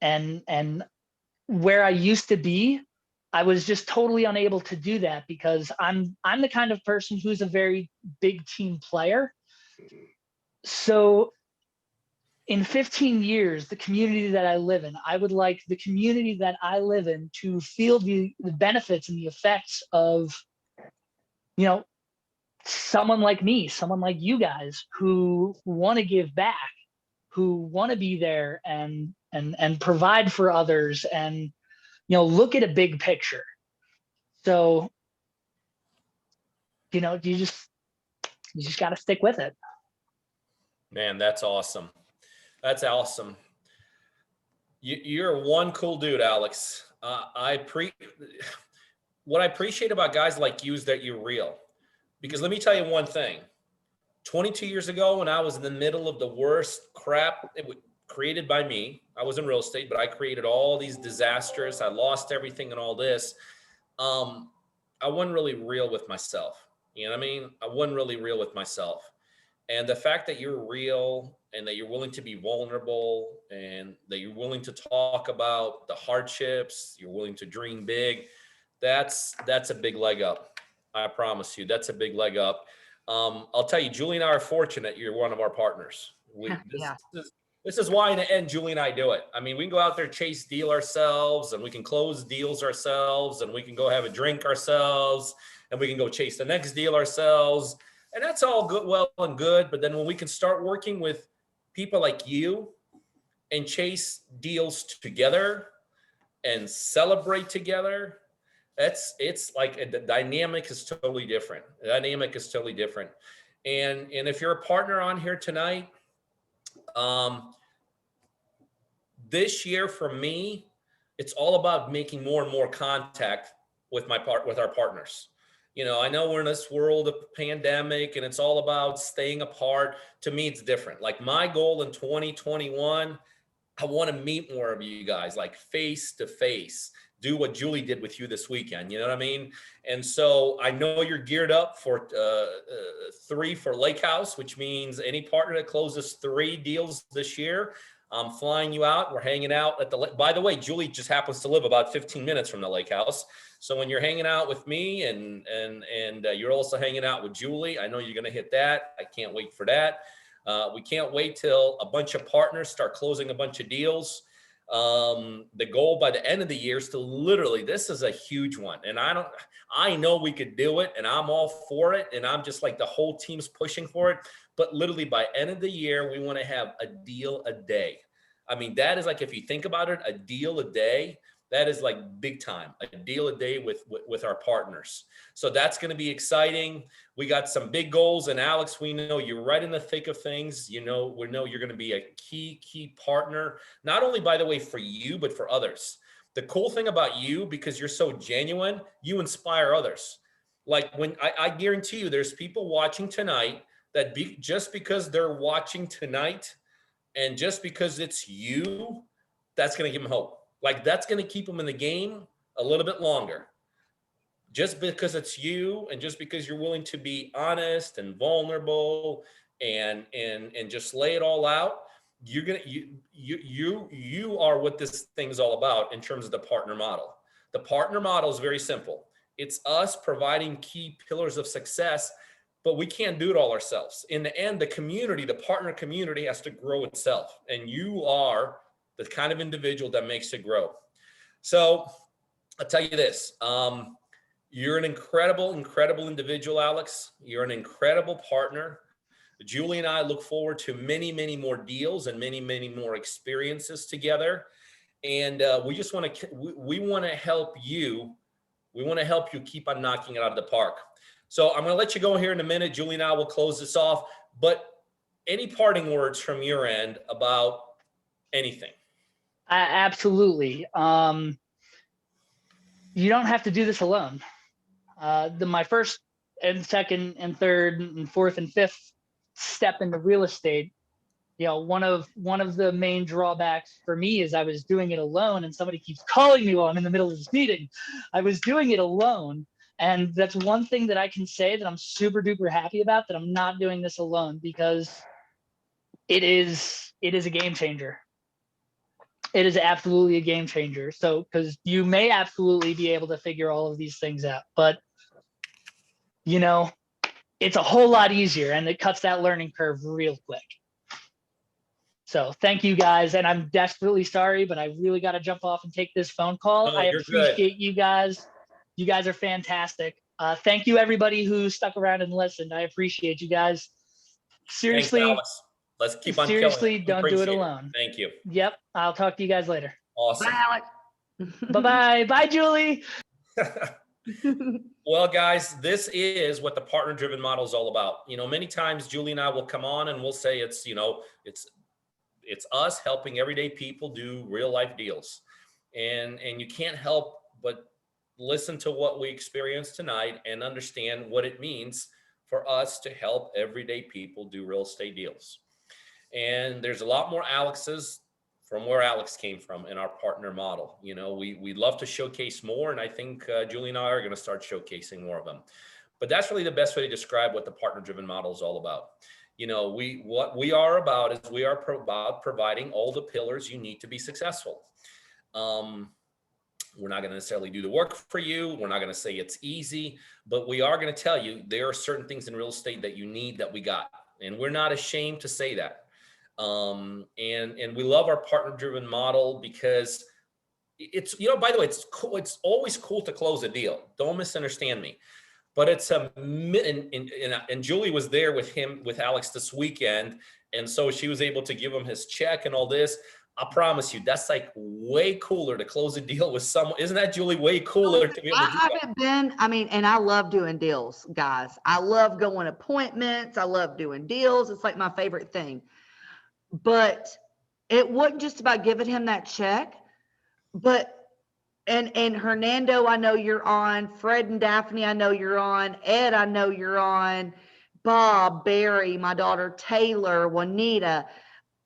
and where I used to be, I was just totally unable to do that because I'm the kind of person who's a very big team player. So in 15 years, the community that I live in, I would like the community that I live in to feel the benefits and the effects of, someone like me, someone like you guys who want to give back, who want to be there and provide for others and, look at a big picture. So, you just got to stick with it. Man, that's awesome. That's awesome. You're one cool dude, Alex. What I appreciate about guys like you is that you're real. Because let me tell you one thing. 22 years ago, when I was in the middle of the worst crap created by me, I was in real estate, but I created all these disasters. I lost everything and all this. I wasn't really real with myself. You know what I mean? I wasn't really real with myself. And the fact that you're real and that you're willing to be vulnerable and that you're willing to talk about the hardships, you're willing to dream big, that's a big leg up. I promise you, that's a big leg up. I'll tell you, Julie and I are fortunate you're one of our partners. This is why in the end, Julie and I do it. I mean, we can go out there, chase deal ourselves, and we can close deals ourselves, and we can go have a drink ourselves, and we can go chase the next deal ourselves. And that's all good, well and good. But then when we can start working with people like you and chase deals together and celebrate together, it's like the dynamic is totally different. The dynamic is totally different. And if you're a partner on here tonight, this year for me, it's all about making more and more contact with our partners. I know we're in this world of pandemic and it's all about staying apart. To me, it's different. Like my goal in 2021, I want to meet more of you guys, like face to face, do what Julie did with you this weekend. You know what I mean? And so I know you're geared up for 3 for Lake House, which means any partner that closes 3 deals this year, I'm flying you out. We're hanging out at by the way, Julie just happens to live about 15 minutes from the Lake House. So when you're hanging out with me and you're also hanging out with Julie, I know you're going to hit that. I can't wait for that. We can't wait till a bunch of partners start closing a bunch of deals. The goal by the end of the year is to literally, this is a huge one. And I know we could do it and I'm all for it. And I'm just like the whole team's pushing for it. But literally by end of the year, we want to have a deal a day. I mean, that is like, if you think about it, a deal a day, that is like big time, a deal a day with our partners. So that's going to be exciting. We got some big goals. And Alex, we know you're right in the thick of things. We know you're going to be a key partner, not only, by the way, for you, but for others. The cool thing about you, because you're so genuine, you inspire others. Like when I guarantee you there's people watching tonight that just because they're watching tonight and just because it's you, that's going to give them hope. Like that's going to keep them in the game a little bit longer. Just because it's you and just because you're willing to be honest and vulnerable and just lay it all out, you are what this thing's all about in terms of the partner model. The partner model is very simple. It's us providing key pillars of success, but we can't do it all ourselves. In the end, the partner community has to grow itself. And you are the kind of individual that makes it grow. So I'll tell you this, you're an incredible individual, Alex. You're an incredible partner. Julie and I look forward to many, many more deals and many, many more experiences together. And we just want to help you. We want to help you keep on knocking it out of the park. So I'm going to let you go here in a minute. Julie and I will close this off. But any parting words from your end about anything? Absolutely. You don't have to do this alone. My first and second and third and fourth and fifth step into real estate, one of the main drawbacks for me is I was doing it alone, and somebody keeps calling me while I'm in the middle of this meeting. I was doing it alone. And that's one thing that I can say that I'm super duper happy about, that I'm not doing this alone, because it is a game changer. It is absolutely a game changer. So, because you may absolutely be able to figure all of these things out, but you know, it's a whole lot easier and it cuts that learning curve real quick. So thank you guys. And I'm desperately sorry, but I really got to jump off and take this phone call. No, I you're good. appreciate you guys. You guys are fantastic. Thank you everybody who stuck around and listened. I appreciate you guys. Thanks, Seriously, Dallas. Let's keep on killing seriously, it. We don't do it appreciate alone. Thank you. Yep. I'll talk to you guys later. Awesome. Bye, Alex. Bye-bye. Bye, Julie. Well, guys, this is what the partner-driven model is all about. You know, many times Julie and I will come on and we'll say it's, you know, it's us helping everyday people do real life deals. And you can't help but listen to what we experienced tonight and understand what it means for us to help everyday people do real estate deals. And there's a lot more Alexes from where Alex came from in our partner model. You know, we love to showcase more, and I think Julie and I are going to start showcasing more of them. But that's really the best way to describe what the partner-driven model is all about. You know, what we are about is we are about providing all the pillars you need to be successful. We're not going to necessarily do the work for you. We're not going to say it's easy, but we are going to tell you there are certain things in real estate that you need that we got, and we're not ashamed to say that. And we love our partner-driven model because it's, you know, by the way, it's cool. It's always cool to close a deal. Don't misunderstand me, but it's and Julie was there with Alex this weekend. And so she was able to give him his check and all this. I promise you, that's like way cooler to close a deal with someone. Isn't that, Julie, way cooler to be able to do I that? haven't been, I mean, and I love doing deals, guys. I love going appointments. I love doing deals. It's like my favorite thing. But it wasn't just about giving him that check, but and Hernando, I know you're on. Fred and Daphne, I know you're on. Ed, I know you're on. Bob, Barry, my daughter Taylor, Juanita.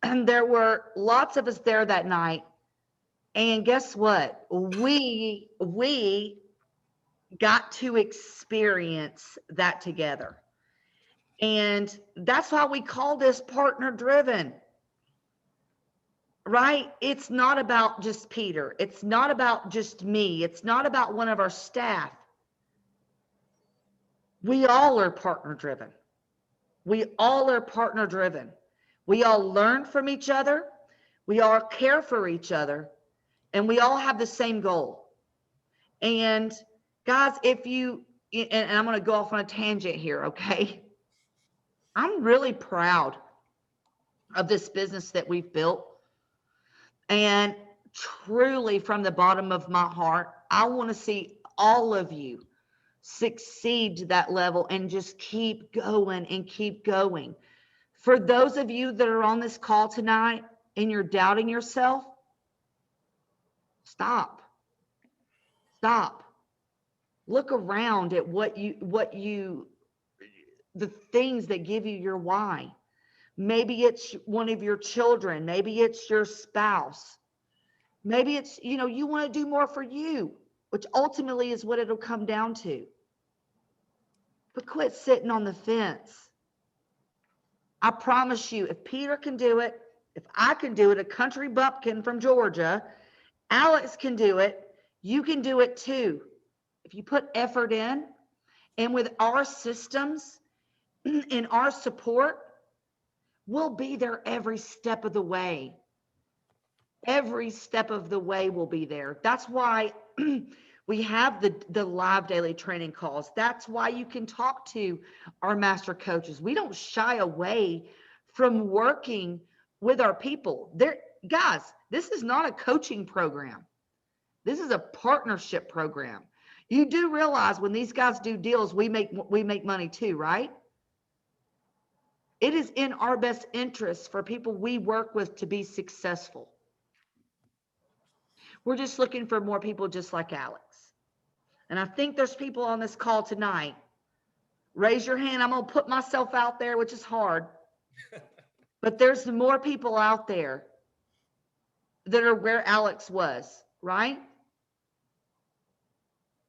And there were lots of us there that night. And guess what? We got to experience that together. And that's why we call this partner driven. Right? It's not about just Peter. It's not about just me. It's not about one of our staff. We all are partner driven. We all are partner driven. We all learn from each other. We all care for each other. And we all have the same goal. And guys, if you, and I'm going to go off on a tangent here, okay? I'm really proud of this business that we've built. And truly, from the bottom of my heart, I want to see all of you succeed to that level and just keep going and keep going. For those of you that are on this call tonight and you're doubting yourself, stop. Look around at the things that give you your why. Maybe it's one of your children. Maybe it's your spouse. Maybe it's, you want to do more for you, which ultimately is what it'll come down to. But quit sitting on the fence. I promise you, if Peter can do it, if I can do it, a country bumpkin from Georgia, Alex can do it, you can do it too. If you put effort in, and with our systems and our support, we'll be there every step of the way. Every step of the way will be there. That's why we have the live daily training calls. That's why you can talk to our master coaches. We don't shy away from working with our people. Guys, this is not a coaching program. This is a partnership program. You do realize when these guys do deals, we make money too, right? It is in our best interest for people we work with to be successful. We're just looking for more people just like Alex. And I think there's people on this call tonight. Raise your hand. I'm going to put myself out there, which is hard. But there's more people out there that are where Alex was, right?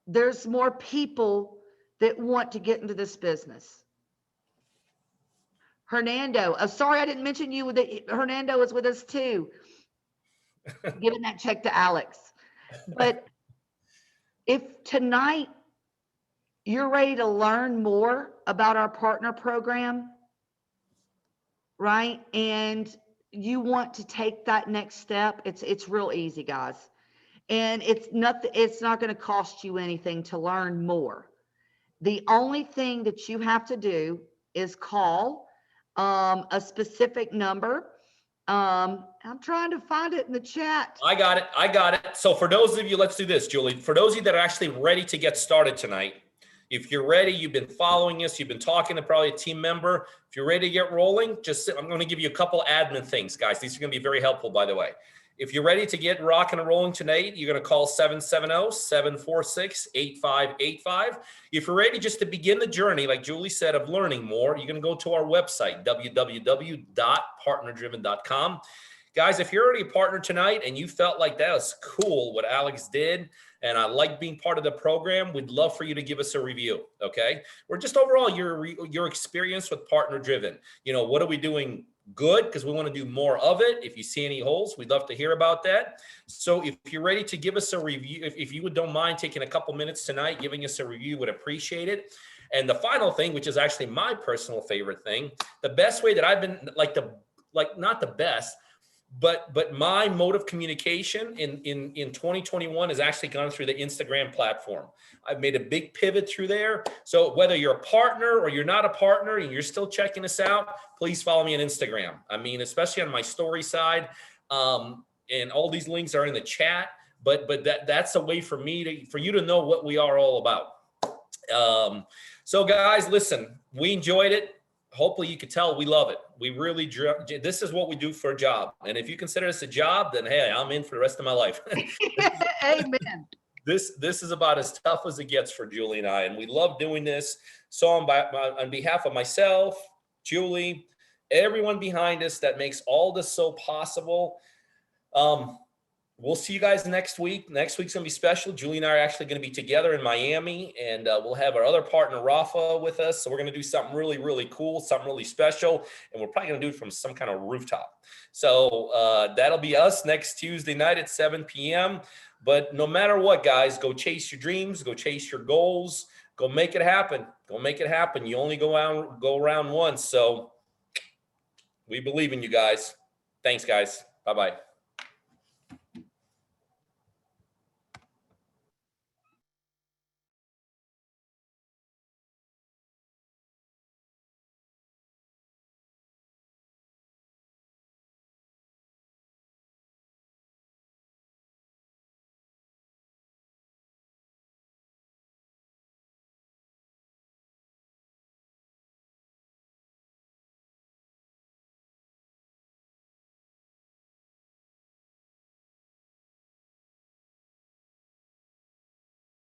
There's more people that want to get into this business. Hernando, sorry I didn't mention you. Hernando is with us too. giving that check to Alex. But if tonight you're ready to learn more about our partner program, right? And you want to take that next step, it's real easy, guys. And it's not going to cost you anything to learn more. The only thing that you have to do is call a specific number. I'm trying to find it in the chat. I got it. So for those of you, let's do this, Julie. For those of you that are actually ready to get started tonight, if you're ready, you've been following us, you've been talking to probably a team member. If you're ready to get rolling, I'm going to give you a couple admin things, guys. These are going to be very helpful, by the way. If you're ready to get rocking and rolling tonight, you're going to call 770-746-8585. If you're ready just to begin the journey, like Julie said, of learning more, you're going to go to our website, www.partnerdriven.com. Guys, if you're already a partner tonight and you felt like that was cool what Alex did, and I like being part of the program, we'd love for you to give us a review, okay? Or just overall your experience with Partner Driven. You know, what are we doing good? Because we want to do more of it. If you see any holes, we'd love to hear about that. So if you're ready to give us a review, if you don't mind taking a couple minutes tonight, giving us a review, would appreciate it. And the final thing, which is actually my personal favorite thing, the best way that I've been, not the best, but my mode of communication in 2021 has actually gone through the Instagram platform. I've made a big pivot through there. So whether you're a partner or you're not a partner and you're still checking us out, please follow me on Instagram. I mean, especially on my story side, and all these links are in the chat. But that's a way for you to know what we are all about. So guys, listen, we enjoyed it. Hopefully you could tell we love it. We really, this is what we do for a job. And if you consider this a job, then hey, I'm in for the rest of my life. Amen. This is about as tough as it gets for Julie and I. And we love doing this. So on behalf of myself, Julie, everyone behind us that makes all this so possible, we'll see you guys next week. Next week's going to be special. Julie and I are actually going to be together in Miami, and we'll have our other partner, Rafa, with us. So we're going to do something really, really cool, something really special, and we're probably going to do it from some kind of rooftop. So that'll be us next Tuesday night at 7 p.m. But no matter what, guys, go chase your dreams, go chase your goals, go make it happen. Go make it happen. You only go around once. So we believe in you guys. Thanks, guys. Bye-bye.